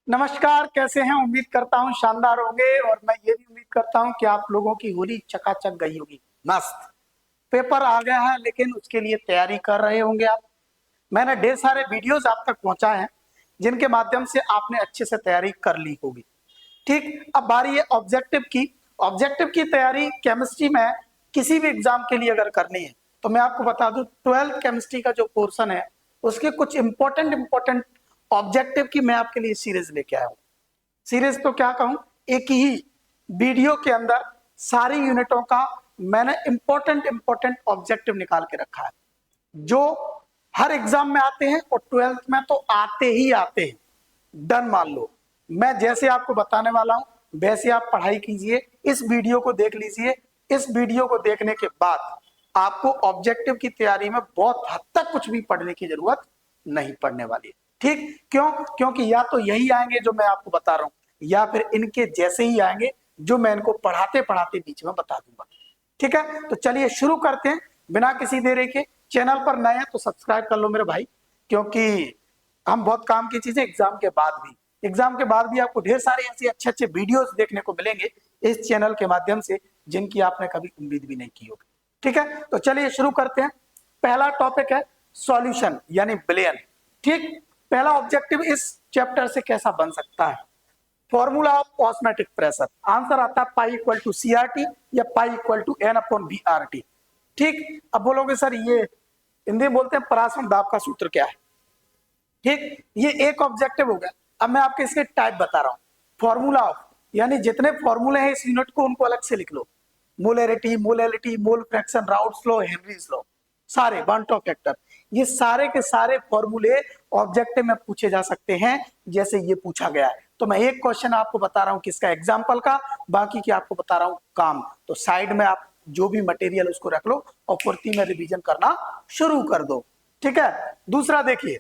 नमस्कार, कैसे हैं? उम्मीद करता हूं शानदार होंगे और मैं ये भी उम्मीद करता हूं कि आप लोगों की होली चकाचक गई होगी। मस्त पेपर आ गया है, लेकिन उसके लिए तैयारी कर रहे होंगे आप। मैंने ढेर सारे वीडियोस आप तक पहुंचाए हैं जिनके माध्यम से आपने अच्छे से तैयारी कर ली होगी। ठीक, अब बारी है ऑब्जेक्टिव की। ऑब्जेक्टिव की तैयारी केमिस्ट्री में किसी भी एग्जाम के लिए अगर करनी है तो मैं आपको बता दूं, 12th केमिस्ट्री का जो पोर्शन है उसके कुछ इंपॉर्टेंट ऑब्जेक्टिव की मैं आपके लिए सीरीज लेके आया हूं। सीरीज तो क्या कहूं, एक ही वीडियो के अंदर सारी यूनिटों का मैंने इंपॉर्टेंट ऑब्जेक्टिव निकाल के रखा है जो हर एग्जाम में आते हैं और 12th में तो आते ही आते हैं। डन मान लो, मैं जैसे आपको बताने वाला हूं वैसे आप पढ़ाई कीजिए, इस वीडियो को देख लीजिए। इस वीडियो को देखने के बाद आपको ऑब्जेक्टिव की तैयारी में बहुत हद तक कुछ भी पढ़ने की जरूरत नहीं पड़ने वाली है। ठीक, क्यों? क्योंकि या तो यही आएंगे जो मैं आपको बता रहा हूं या फिर इनके जैसे ही आएंगे जो मैं इनको पढ़ाते पढ़ाते बीच में बता दूंगा। ठीक है, तो चलिए शुरू करते हैं बिना किसी देरी के। चैनल पर नए हैं तो सब्सक्राइब कर लो मेरे भाई, क्योंकि हम बहुत काम की चीजें एग्जाम के बाद भी आपको ढेर सारे ऐसे अच्छे वीडियोस देखने को मिलेंगे इस चैनल के माध्यम से जिनकी आपने कभी उम्मीद भी नहीं की होगी। ठीक है, तो चलिए शुरू करते हैं। पहला टॉपिक है सॉल्यूशन यानी विलयन। ठीक, पहला ऑब्जेक्टिव इस चैप्टर से कैसा बन सकता है? Formula of osmotic pressure. Answer आता है pi equal to C R T या pi equal to N upon V R T. ठीक, अब बोलोगे सर ये हिंदी में बोलते हैं परासरण दाब का सूत्र क्या है? ठीक, ये एक ऑब्जेक्टिव हो गया। अब मैं आपके इसके टाइप बता रहा हूं। फॉर्मूला ऑफ यानी जितने फॉर्मूले हैं इस यूनिट को उनको अलग से लिख लो। Molarity, molality, mole fraction, Raoult's law, Henry's law, सारे बॉन्ड फैक्टर, ये सारे के सारे फॉर्मूले ऑब्जेक्टिव में पूछे जा सकते हैं जैसे ये पूछा गया है। तो मैं एक क्वेश्चन आपको बता रहा हूं किसका, एग्जाम्पल का, बाकी की आपको बता रहा हूं काम। तो साइड में आप जो भी मटेरियल उसको रख लो और फुर्ती में रिवीजन करना शुरू कर दो। ठीक है, दूसरा देखिए,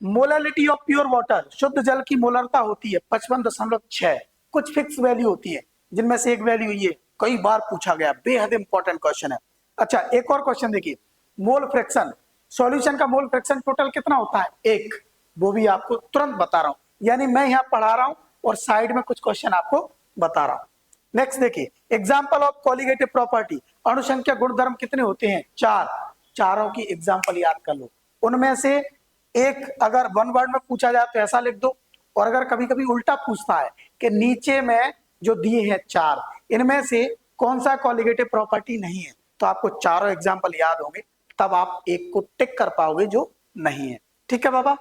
मोलैलिटी ऑफ प्योर वाटर, शुद्ध जल की मोलरता होती है 55.6। कुछ फिक्स वैल्यू होती है जिनमें से एक वैल्यू ये कई बार पूछा गया, बेहद इंपॉर्टेंट क्वेश्चन है। अच्छा, एक और क्वेश्चन देखिए, मोल फ्रैक्शन, सॉल्यूशन का मोल फ्रैक्शन टोटल कितना होता है? एक, वो भी आपको तुरंत बता रहा हूं। यानी मैं यहां पढ़ा रहा हूं और साइड में कुछ क्वेश्चन आपको बता रहा हूं। नेक्स्ट देखिए, एग्जाम्पल ऑफ कॉलिगेटिव प्रॉपर्टी, अणुसंख्या गुणधर्म कितने होते हैं? चार। चारों की एग्जाम्पल याद कर लो। उनमें से एक अगर वन वर्ड में पूछा जाए तो ऐसा लिख दो, और अगर कभी कभी उल्टा पूछता है कि नीचे में जो दिए हैं चार, इनमें से कौन सा कॉलिगेटिव प्रॉपर्टी नहीं है, तो आपको चारों एग्जाम्पल याद होंगे, तब आप एक को टिक कर पाओगे जो नहीं है। ठीक है बाबा,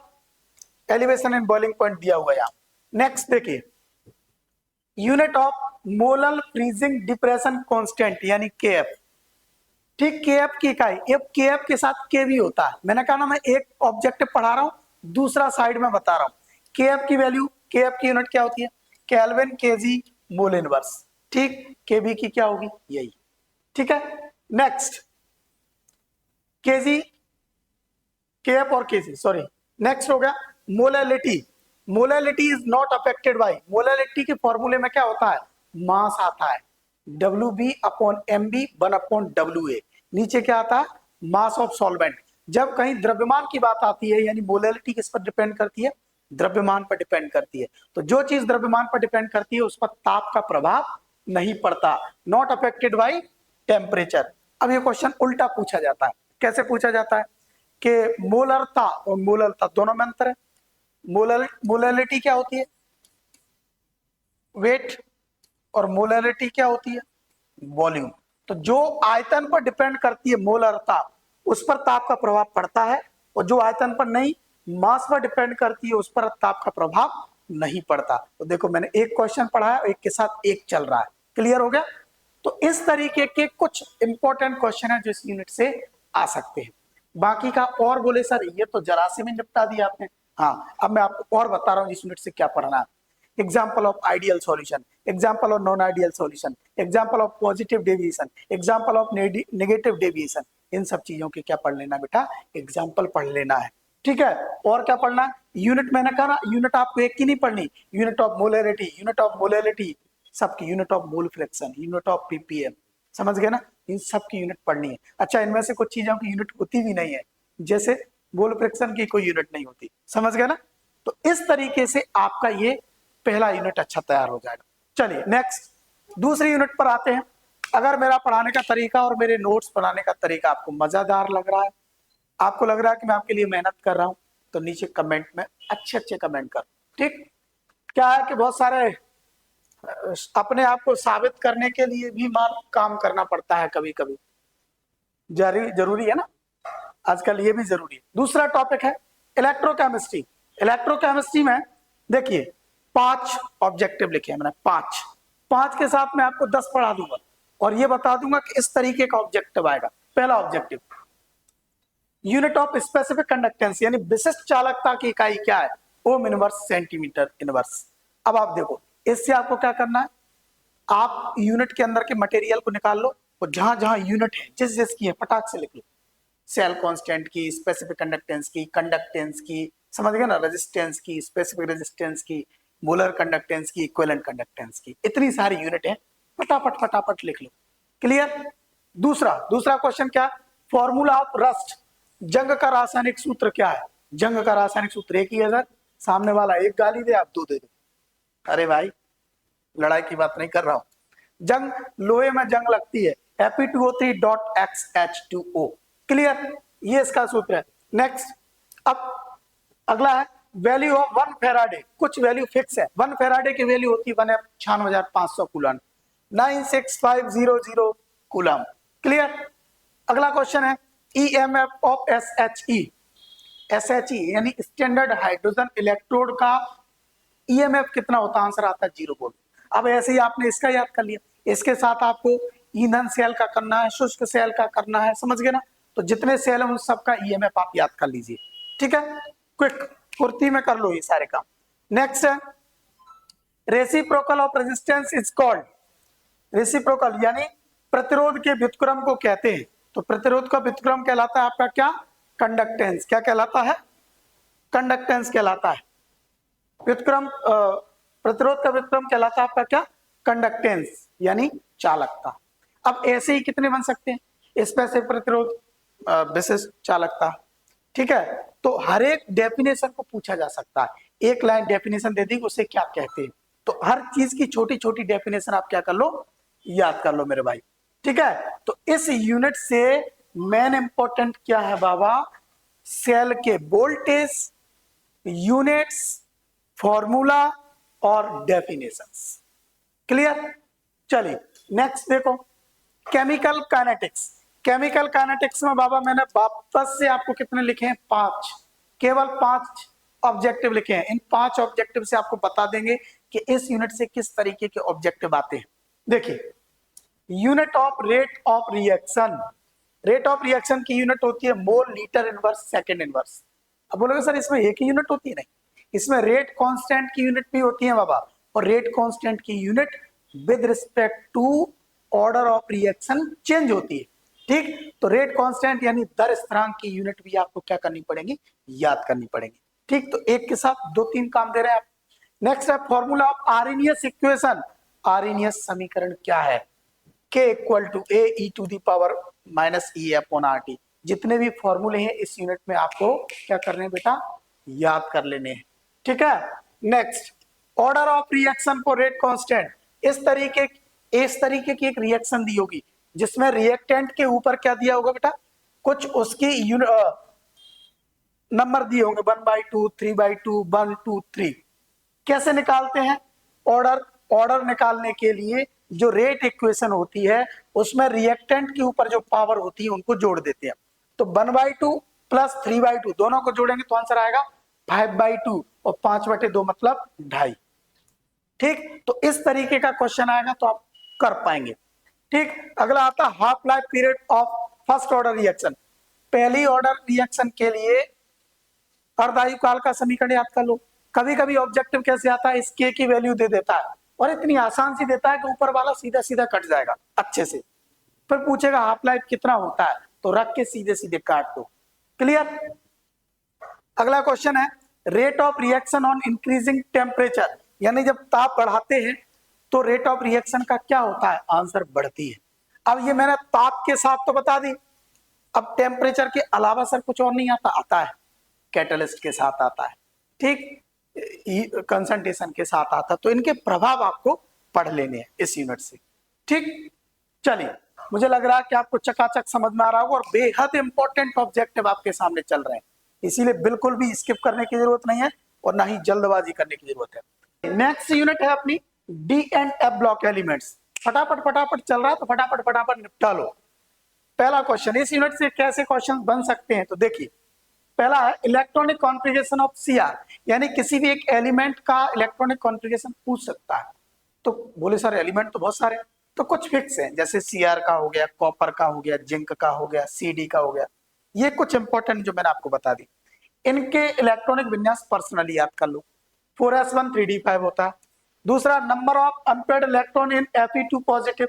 एलिवेशन एंड बॉइलिंग पॉइंट दिया हुआ है यहां। नेक्स्ट देखिए, unit of molar freezing depression constant यानी केएफ। ठीक, केएफ की इकाई, केएफ के साथ के भी होता है। मैंने कहा ना मैं एक ऑब्जेक्टिव पढ़ा रहा हूं, दूसरा साइड में बता रहा हूं। केएफ की वैल्यू, केएफ की यूनिट क्या होती है? Kelvin KG mol inverse. ठीक, केबी की क्या होगी? यही। ठीक है, नेक्स्ट केजी, केएफ और केजी, सॉरी। नेक्स्ट हो गया molality. Molality is not affected by, molality के फॉर्मूले में क्या होता है? मास आता है, W B upon M B one upon W A. नीचे क्या आता है? Mass of solvent. जब कहीं द्रव्यमान की बात आती है, यानी मोलैलिटी किस पर डिपेंड करती है? द्रव्यमान पर डिपेंड करती है। तो जो चीज द्रव्यमान पर डिपेंड करती है उस पर ताप का प्रभाव नहीं पड़ता, नॉट अफेक्टेड बाई टेम्परेचर। अब ये क्वेश्चन उल्टा पूछा जाता है। कैसे पूछा जाता है कि मोलरता और मोलरता दोनों में अंतर है। मोलैलिटी क्या होती है? वेट। और मोलैलिटी क्या होती है? वॉल्यूम। तो जो आयतन पर डिपेंड करती है मोलरता, उस पर ताप का प्रभाव पड़ता है, और जो आयतन पर नहीं, मास पर डिपेंड करती है, उस पर ताप का प्रभाव नहीं पड़ता। तो देखो मैंने एक क्वेश्चन पढ़ा है, एक के साथ एक चल रहा है। क्लियर हो गया? तो इस तरीके के कुछ इंपॉर्टेंट क्वेश्चन है जो इस यूनिट से आ सकते हैं। बाकी का और बोले सर ये तो जरा से में निपटा दिया आपने। हाँ, अब मैं आपको और बता रहा हूँ इस यूनिट से क्या पढ़ना है। Example of ideal solution, example of non ideal solution, example of positive deviation, example of negative deviation, इन सब चीजों के क्या पढ़ लेना बेटा? एग्जाम्पल पढ़ लेना है। ठीक है, और क्या पढ़ना है? यूनिट मैंने कहा ना, यूनिट आपको एक की नहीं पढ़नी, unit of molarity, unit of molality, सबकी, unit of mole fraction, unit of PPM, समझ गए ना? इन सब की यूनिट पढ़नी है। अच्छा, इनमें से कुछ चीजों की यूनिट होती भी नहीं है, जैसे मोल फ्रैक्शन की कोई यूनिट नहीं होती, समझ गए ना? तो इस तरीके से आपका ये पहला यूनिट अच्छा तैयार हो जाएगा। चलिए नेक्स्ट दूसरी यूनिट पर आते हैं। अगर मेरा पढ़ाने का तरीका और मेरे नोट्स बनाने का तरीका आपको मजेदार लग रहा है, आपको लग रहा है कि मैं आपके लिए मेहनत कर रहा हूं, तो नीचे कमेंट में अच्छे अच्छे कमेंट कर। ठीक, क्या है कि बहुत सारे अपने आप को साबित करने के लिए भी मान काम करना पड़ता है, कभी कभी जरूरी है ना, आजकल ये भी जरूरी है। दूसरा टॉपिक है इलेक्ट्रोकेमिस्ट्री। इलेक्ट्रोकेमिस्ट्री में देखिए 5 ऑब्जेक्टिव लिखे हैं मैंने, 5 के साथ मैं आपको 10 पढ़ा दूंगा और ये बता दूंगा कि इस तरीके का ऑब्जेक्टिव आएगा। पहला objective, unit of specific conductance, यानी विशिष्ट चालकता की इकाई क्या है, ओम इनवर्स सेंटीमीटर इनवर्स। अब आप देखो इससे आपको क्या करना है, आप यूनिट के अंदर के मटेरियल को निकाल लो और जहां जहां यूनिट है जिस जिसकी है फटाक से लिख लो। सेल कांस्टेंट की, स्पेसिफिक कंडक्टेंस की, कंडक्टेंस की, समझ गए ना, रेजिस्टेंस की, स्पेसिफिक रेजिस्टेंस की, मोलर कंडक्टेंस की, इक्विवेलेंट कंडक्टेंस की, इतनी सारी यूनिट है, फटाफट फटाफट लिख लो। क्लियर। दूसरा क्वेश्चन क्या, फॉर्मूला ऑफ रस्ट, जंग का रासायनिक सूत्र क्या है। जंग का रासायनिक सूत्र एक ही है सर, सामने वाला एक गाली दे आप 2 दे दो। अरे भाई लड़ाई की बात नहीं कर रहा हूं। जंग, लोहे में जंग लगती है, Fe2O3.XH2O। क्लियर, ये इसका सूत्र है। नेक्स्ट, अब अगला है वैल्यू ऑफ 1 फेराडे। कुछ वैल्यू फिक्स है, 1 फेराडे की वैल्यू होती है 96,500 कूलम, 96500 कूलम। क्लियर। अगला क्वेश्चन है EMF ऑफ SHE। SHE यानी स्टैंडर्ड हाइड्रोजन इलेक्ट्रोड का EMF कितना होता है, आंसर आता है 0 वोल्ट। अब ऐसे ही आपने इसका याद कर लिया, इसके साथ आपको ईंधन सेल का करना है, शुष्क सेल का करना है, समझ गए ना। तो जितने सेल हैं उन सबका EMF आप याद कर लीजिए। ठीक है, क्विक फुर्ती में कर लो ये सारे काम। नेक्स्ट है reciprocal of resistance is called. Reciprocal यानी प्रतिरोध के व्युत्क्रम को कहते हैं। तो प्रतिरोध का व्युत्क्रम कहलाता है आपका क्या, कंडक्टेंस। क्या कहलाता है, कंडक्टेंस कहलाता है। व्युत्क्रम प्रतिरोध का व्युत्क्रम कहलाता है आपका क्या, कंडक्टेंस यानी चालकता। अब ऐसे ही कितने बन सकते हैं, स्पेसिफिक प्रतिरोध, विशिष्ट चालकता। ठीक है, तो हर एक डेफिनेशन को पूछा जा सकता है। एक लाइन डेफिनेशन दे दी उसे क्या कहते हैं, तो हर चीज की छोटी छोटी डेफिनेशन आप क्या कर लो, याद कर लो मेरे भाई। ठीक है, तो इस यूनिट से मेन इंपॉर्टेंट क्या है बाबा, सेल के वोल्टेज, यूनिट्स, फॉर्मूला और डेफिनेशंस। क्लियर। चलिए नेक्स्ट देखो केमिकल काइनेटिक्स। केमिकल काइनेटिक्स में बाबा मैंने वापस से आपको कितने लिखे हैं, 5, केवल 5 ऑब्जेक्टिव लिखे हैं। इन 5 ऑब्जेक्टिव से आपको बता देंगे कि इस यूनिट से किस तरीके के ऑब्जेक्टिव आते हैं। देखिए unit of rate of reaction, rate of reaction की यूनिट होती है mole litre inverse second inverse. अब बोलोगे सर इसमें एक ही यूनिट होती है, नहीं, इसमें रेट कांस्टेंट की यूनिट भी होती है बाबा, और रेट कांस्टेंट की unit with respect to order of reaction change होती है। ठीक, तो रेट कांस्टेंट यानी दर स्थिरांक की यूनिट भी आपको क्या करनी पड़ेगी, याद करनी पड़ेगी। ठीक, तो एक के साथ 2-3 काम दे रहे हैं आप। नेक्स्ट है formula of Arrhenius equation. Arrhenius समीकरण क्या है, K इक्वल टू AE⁻⁻⁸ जितने भी फॉर्मूले हैं इस यूनिट में आपको क्या करने हैं बेटा, याद कर लेने हैं। ठीक है, next order of reaction for rate constant. इस तरीके की एक रिएक्शन दी होगी जिसमें रिएक्टेंट के ऊपर क्या दिया होगा बेटा, कुछ उसकी नंबर दिए होंगे 1/2, 3/2, 1, 2, 3। कैसे निकालते हैं ऑर्डर निकालने के लिए जो रेट इक्वेशन होती है उसमें रिएक्टेंट के ऊपर जो पावर होती है उनको जोड़ देते हैं। तो 1/2 प्लस 3/2 दोनों को जोड़ेंगे तो आंसर आएगा 5/2 और 5/2 मतलब 2.5। ठीक, तो इस तरीके का क्वेश्चन आएगा तो आप कर पाएंगे। ठीक, अगला आता है half life period of first order reaction. पहली ऑर्डर रिएक्शन के लिए अर्धायु काल का समीकरण याद कर लो। कभी कभी ऑब्जेक्टिव कैसे आता है, इस के की वैल्यू दे देता है और इतनी आसान सी देता है कि ऊपर वाला सीधा सीधा कट जाएगा अच्छे से। फिर पूछेगा हाफ लाइफ कितना होता है, तो रख के सीधे सीधे काट दो। क्लियर। अगला क्वेश्चन है rate of reaction on increasing temperature, यानी जब ताप बढ़ाते हैं तो रेट ऑफ रिएक्शन का क्या होता है, आंसर बढ़ती है। अब ये मैंने ताप के साथ तो बता दी, अब टेम्परेचर के अलावा सर कुछ और नहीं आता, आता है कैटलिस्ट के साथ आता है। ठीक, कंसंट्रेशन के साथ आता, तो इनके प्रभाव आपको पढ़ लेने हैं इस यूनिट से। ठीक, चलिए, मुझे लग रहा है कि आपको चकाचक समझ में आ रहा होगा और बेहद इंपॉर्टेंट ऑब्जेक्टिव आपके सामने चल रहे हैं, इसीलिए बिल्कुल भी स्किप करने की जरूरत नहीं है और ना ही जल्दबाजी करने की जरूरत है। नेक्स्ट यूनिट है अपनी D and F block elements. फटाफट फटाफट चल रहा है तो फटाफट फटाफट निपटा लो। पहला क्वेश्चन, इस यूनिट से कैसे क्वेश्चन बन सकते हैं, तो देखिए, पहला है इलेक्ट्रॉनिक कॉन्फ़िगरेशन ऑफ सीआर, यानी किसी भी एक एलिमेंट का इलेक्ट्रॉनिक कॉन्फ़िगरेशन पूछ सकता है। तो बोले सर एलिमेंट तो बहुत सारे हैं, तो कुछ फिक्स हैं, जैसे सीआर का हो गया, कॉपर का हो गया, जिंक का हो गया, सीडी का हो गया, ये कुछ इंपॉर्टेंट जो मैंने आपको बता दी। इनके इलेक्ट्रॉनिक विन्यास पर्सनली याद कर लो। 4s1 3d5 होता है। दूसरा, number of unpaired electron in Fe2 positive,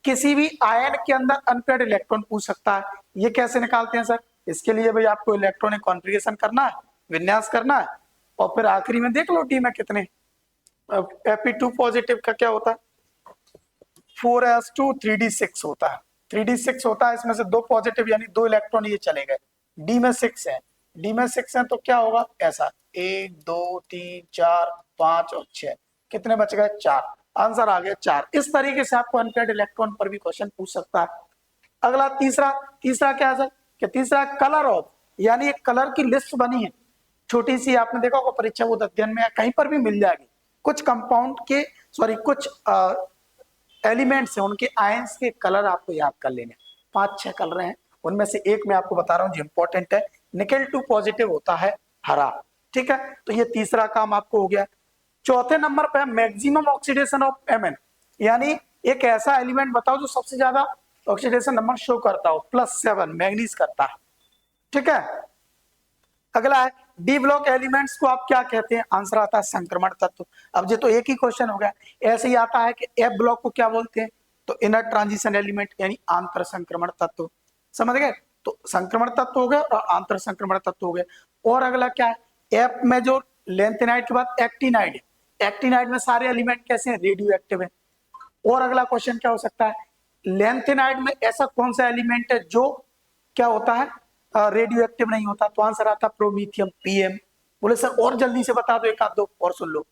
किसी भी आयन के अंदर अनपेयर्ड इलेक्ट्रॉन पूछ सकता है। ये कैसे निकालते हैं सर, इसके लिए भाई आपको इलेक्ट्रॉनिक कॉन्फ़िगरेशन करना है, विन्यास करना है, और फिर आखिरी में देख लो डी में कितने। Fe2 पॉजिटिव का क्या होता है, 4s2 3d6 होता है, 3d6 होता है, इसमें से 2 पॉजिटिव यानी 2 इलेक्ट्रॉन ये चले गए। डी में 6 है, डी में 6 है तो क्या होगा ऐसा, 1 2 3 4 5 और 6, कितने बच गए 4, आंसर आ गया 4। इस तरीके से आपको अनपेयर्ड इलेक्ट्रॉन पर भी क्वेश्चन पूछ सकता है। अगला तीसरा क्या है सर, कि तीसरा कलर ऑफ, यानी एक कलर की लिस्ट बनी है, छोटी सी, आपने देखा होगा परीक्षा बोध अध्ययन में या कहीं पर भी मिल जाएगी। कुछ कंपाउंड के कुछ एलिमेंट्स हैं, उनके आयंस के कलर आपको याद कर लेने। 5-6 कलर हैं, उनमें से एक मैं आपको बता रहा हूँ जो इंपॉर्टेंट है, निकेल 2 पॉजिटिव होता है हरा। ठीक है, तो ये तीसरा काम आपको हो गया। चौथे नंबर पे मैक्सिमम ऑक्सीडेशन ऑफ Mn, यानी एक ऐसा एलिमेंट बताओ जो सबसे ज्यादा ऑक्सीडेशन नंबर शो करता हो, +7 मैग्नीज करता है। ठीक है, अगला है डी ब्लॉक एलिमेंट्स को आप क्या कहते हैं, आंसर आता है संक्रमण तत्व। अब ये तो एक ही क्वेश्चन हो गया, ऐसे ही आता है कि एफ ब्लॉक को क्या बोलते हैं, तो इनर ट्रांजिशन एलिमेंट यानी आंतर संक्रमण तत्व। समझ गए, तो संक्रमण तत्व हो गया और आंतर संक्रमण तत्व हो गया। और अगला क्या है, एफ में जो लेंथेनाइड के बाद एक्टिनाइड, एक्टिनाइड में सारे एलिमेंट कैसे हैं, रेडियो एक्टिव है। और अगला क्वेश्चन क्या हो सकता है, लेंथेनाइड में ऐसा कौन सा एलिमेंट है जो क्या होता है, रेडियो एक्टिव नहीं होता, तो आंसर आता प्रोमीथियम पीएम। बोले सर और जल्दी से बता दो, एक आध दो और सुन लो।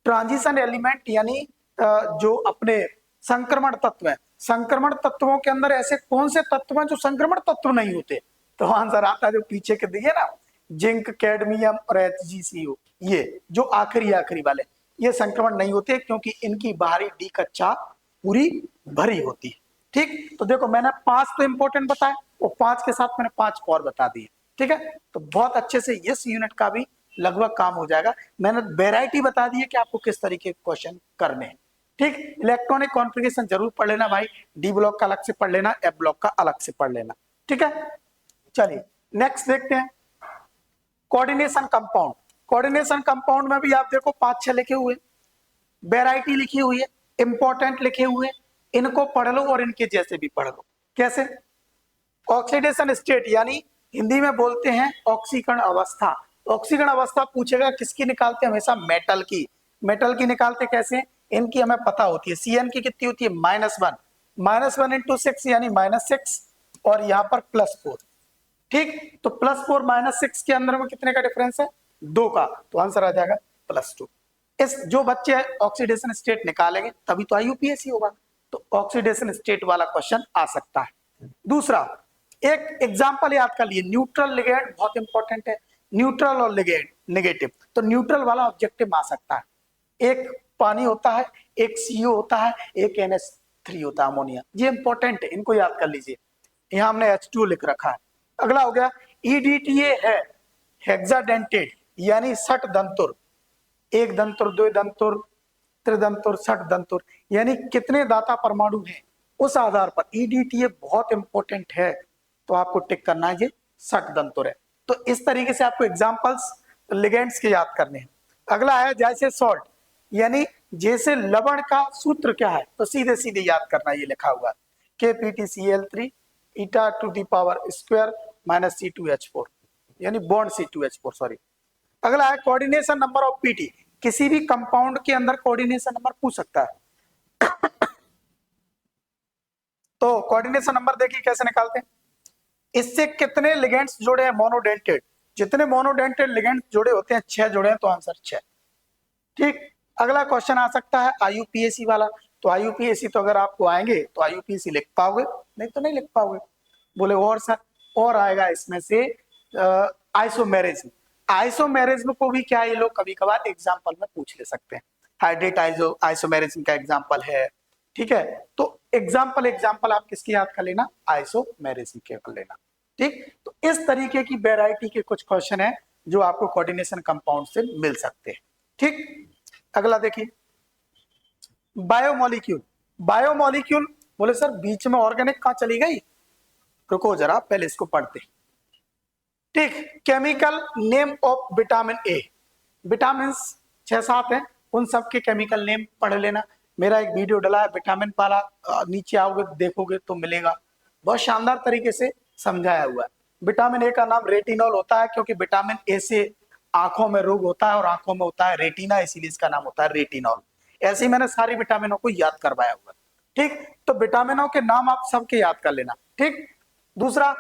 ट्रांजिशन एलिमेंट यानी जो अपने संक्रमण तत्व है, संक्रमण तत्वों के अंदर ऐसे कौन से तत्व हैं जो संक्रमण तत्व नहीं होते, तो आंसर आता है जो पीछे के दिए ना, जिंक, कैडमियम और HgCO, ये जो आखिरी वाले, ये संक्रमण नहीं होते क्योंकि इनकी बाहरी डी कक्षा पूरी भरी होती है। ठीक, तो देखो मैंने 5 तो इंपॉर्टेंट बताए और 5 के साथ मैंने 5 और बता दिए। ठीक है, तो बहुत अच्छे से इस यूनिट का भी लगभग काम हो जाएगा। मैंने वैरायटी बता दी है कि आपको किस तरीके के क्वेश्चन करने हैं। ठीक, इलेक्ट्रॉनिक कॉन्फ़िगरेशन जरूर पढ़ लेना भाई, डी ब्लॉक का अलग से पढ़ लेना, एफ ब्लॉक का अलग से पढ़ लेना। ठीक है, चलिए नेक्स्ट देखते हैं कोऑर्डिनेशन कंपाउंड। कोऑर्डिनेशन कंपाउंड में भी आप देखो 5-6 लिखे हुए, वैरायटी लिखी हुई है, इंपॉर्टेंट लिखे हुए, इनको पढ़ लो और इनके जैसे भी पढ़ लो। कैसे, ऑक्सीडेशन स्टेट यानी हिंदी में बोलते हैं ऑक्सीकरण अवस्था। ऑक्सीकरण अवस्था पूछेगा किसकी निकालते हैं, हमेशा मेटल की। मेटल की निकालते कैसे, इनकी हमें पता होती है, Cn की कितनी होती है -1, -1 × 6 यानी -6 और यहाँ पर +4। ठीक, तो +4 -6 के अंदर में कितने का डिफरेंस है, 2 का, तो आंसर आ जाएगा +2। इस जो बच्चे ऑक्सीडेशन स्टेट निकालेंगे तभी तो IUPAC होगा, तो ऑक्सीडेशन स्टेट वाला क्वेश्चन आ सकता है। दूसरा, एक एग्जांपल याद कर लिए, न्यूट्रल लिगेंड बहुत इंपॉर्टेंट है, न्यूट्रल और लिगेंड नेगेटिव, तो न्यूट्रल वाला ऑब्जेक्टिव आ सकता है। एक पानी होता है, एक CO होता है, एक NH3 होता है अमोनिया, ये इंपॉर्टेंट है, इनको याद कर लीजिए। यहाँ हमने H2 लिख रखा है। अगला हो गया EDTA है हेक्साडेंटेड यानी 60 दंतुर, 1 दंतुर, 2 दंतुर, त्रिदंतुर, 60 दंतुर, यानी कितने दाता परमाणु हैं उस आधार पर EDTA बहुत इंपॉर्टेंट है, तो आपको टिक करना है ये 60 दंतुर है। तो इस तरीके से आपको एग्जांपल्स लिगेंड्स के याद करने हैं। अगला है जैसे सॉल्ट, यानी जैसे लवण का सूत्र क्या है, तो सीधे सीधे याद करना, ये लिखा हुआ है KPTCl3 (2 C2H4 यानी बॉन्ड C2H4 सॉरी। अगला है कोऑर्डिनेशन नंबर ऑफ PT, किसी भी कंपाउंड के अंदर कोऑर्डिनेशन नंबर पूछ सकता है। तो कोऑर्डिनेशन नंबर देखिए कैसे निकालते हैं, इससे कितने लिगेंड्स जुड़े हैं मोनोडेंटेड, जितने मोनोडेंटेड लिगेंड्स जुड़े होते हैं 6 जुड़े हैं, तो आंसर 6। ठीक, अगला क्वेश्चन आ सकता है आईयूपीएसी वाला। तो आईयूपीएसी तो अगर आपको आएंगे तो आईयूपीएसी लिख पाओगे, नहीं तो नहीं लिख पाओगे। बोले और सर, और आएगा इसमें से आइसोमेरिज्म। आइसोमेरिज्म को भी क्या ये लोग कभी कभार एग्जाम्पल में पूछ ले सकते हैं। हाइड्रेट आइसोमेरिज्म का एग्जाम्पल है, ठीक है। तो एग्जाम्पल आप किसकी याद कर लेना, आइसोमेरिज्म के कर लेना। ठीक, तो इस तरीके की वेराइटी के कुछ क्वेश्चन है जो आपको कोऑर्डिनेशन कंपाउंड से मिल सकते हैं। ठीक, अगला देखिए बायोमोलिक्यूल। बायोमोलिक्यूल, बोले सर बीच में ऑर्गेनिक कहां चली गई, रुको जरा पहले इसको पढ़ते। ठीक, chemical name of vitamin A. Vitamin 6-7 हैं, उन सब के केमिकल नेम पढ़ लेना। मेरा एक वीडियो डला है विटामिन वाला, नीचे आओगे देखोगे तो मिलेगा, बहुत शानदार तरीके से समझाया हुआ है। विटामिन ए का नाम रेटिनॉल होता है क्योंकि विटामिन ए से आंखों में रोग होता है और आंखों में होता है रेटिना, इसीलिए इसका नाम होता है रेटिनॉल। ऐसे ही मैंने सारी विटामिनों को याद करवाया हुआ। ठीक, तो विटामिनों के नाम आप सबके याद कर लेना। ठीक, दूसरा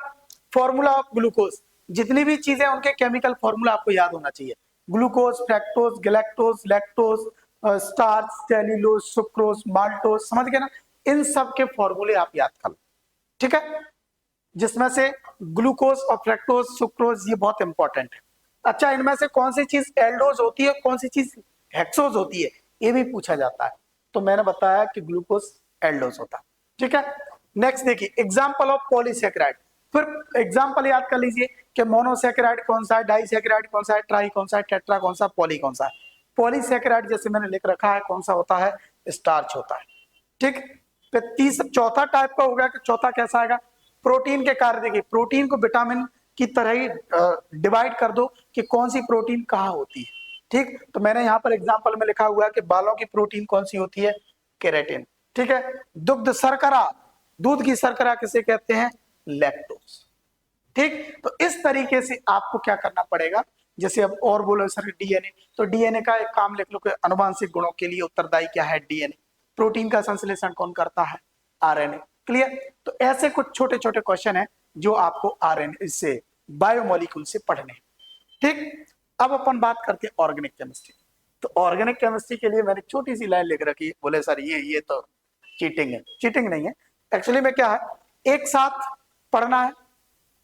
फॉर्मूला ऑफ ग्लूकोज, जितनी भी चीजें उनके केमिकल फॉर्मूला आपको याद होना चाहिए। Glucose, fructose, galactose, lactose, starch, cellulose, sucrose, maltose, समझ गए ना, इन सब के फॉर्मूले आप याद कर लो। ठीक है, जिसमें से ग्लूकोज और फ्रैक्टोज, सुक्रोज ये बहुत इंपॉर्टेंट है। अच्छा, इनमें से कौन सी चीज एल्डोज होती है, कौन सी चीज हेक्सोज होती है, ये भी पूछा जाता है। तो मैंने बताया कि ग्लूकोज एल्डोज होता है। ठीक है, नेक्स्ट देखिए एग्जाम्पल ऑफ पॉलीसेकेराइड। फिर एग्जाम्पल याद कर लीजिए कि मोनोसेकेराइड कौन सा है, डाइसेकेराइड कौन सा है, ट्राई कौन सा है, टेट्रा कौन सा, पॉली कौन सा है। पॉलीसेकेराइड जैसे मैंने लिख रखा है कौन सा होता है, स्टार्च होता है। ठीक, फिर चौथा टाइप का होगा कि चौथा कैसा आएगा, प्रोटीन के कार्य। देखिए प्रोटीन को विटामिन की तरह ही डिवाइड कर दो कि कौन सी प्रोटीन कहाँ होती है। ठीक, तो मैंने यहाँ पर एग्जाम्पल में लिखा हुआ है कि बालों की प्रोटीन कौन सी होती है, केराटिन। ठीक है, दुग्ध शर्करा, दूध की शर्करा किसे कहते हैं, लैक्टोज। ठीक, तो इस तरीके से आपको क्या करना पड़ेगा, जैसे अब और बोलो सर डीएनए, तो डीएनए का एक काम लिख लो कि अनुवांशिक गुणों के लिए उत्तरदायी क्या है, डीएनए। प्रोटीन का संश्लेषण कौन करता है, आरएनए। क्लियर, तो ऐसे कुछ छोटे छोटे क्वेश्चन है जो आपको आरएनए से बायोमोलिक्यूल से पढ़ने। ठीक, अब अपन बात करते हैं ऑर्गेनिक केमिस्ट्री। तो ऑर्गेनिक केमिस्ट्री के लिए मैंने छोटी सी लाइन लिख रखी है। बोले सर ये तो चीटिंग है। चीटिंग नहीं है, एक्चुअली में क्या है, एक साथ पढ़ना है।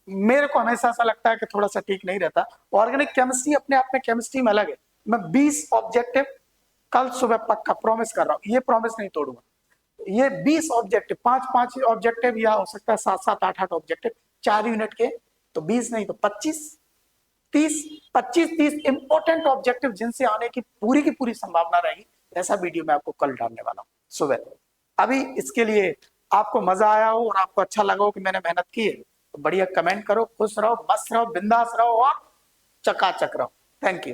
मेरे को हमेशा ऐसा लगता है कि थोड़ा सा ठीक नहीं रहता। ऑर्गेनिक केमिस्ट्री अपने आप में केमिस्ट्री में अलग है। मैं 20 ऑब्जेक्टिव कल सुबह पक्का प्रॉमिस कर रहा हूँ, ये प्रॉमिस नहीं तोड़ूंगा। ये 20 ऑब्जेक्टिव, 5-5 ऑब्जेक्टिव या हो सकता है 7-7, 8-8 ऑब्जेक्टिव 4 यूनिट के, तो 20 नहीं तो 25-30 इंपॉर्टेंट ऑब्जेक्टिव जिनसे आने की पूरी संभावना रहेगी, ऐसा वीडियो मैं आपको कल डालने वाला हूँ सुबह। अभी इसके लिए आपको मजा आया हो और आपको अच्छा लगा हो कि मैंने मेहनत की है, तो बढ़िया कमेंट करो, खुश रहो, मस्त रहो, बिंदास रहो और चकाचक रहो। Thank you.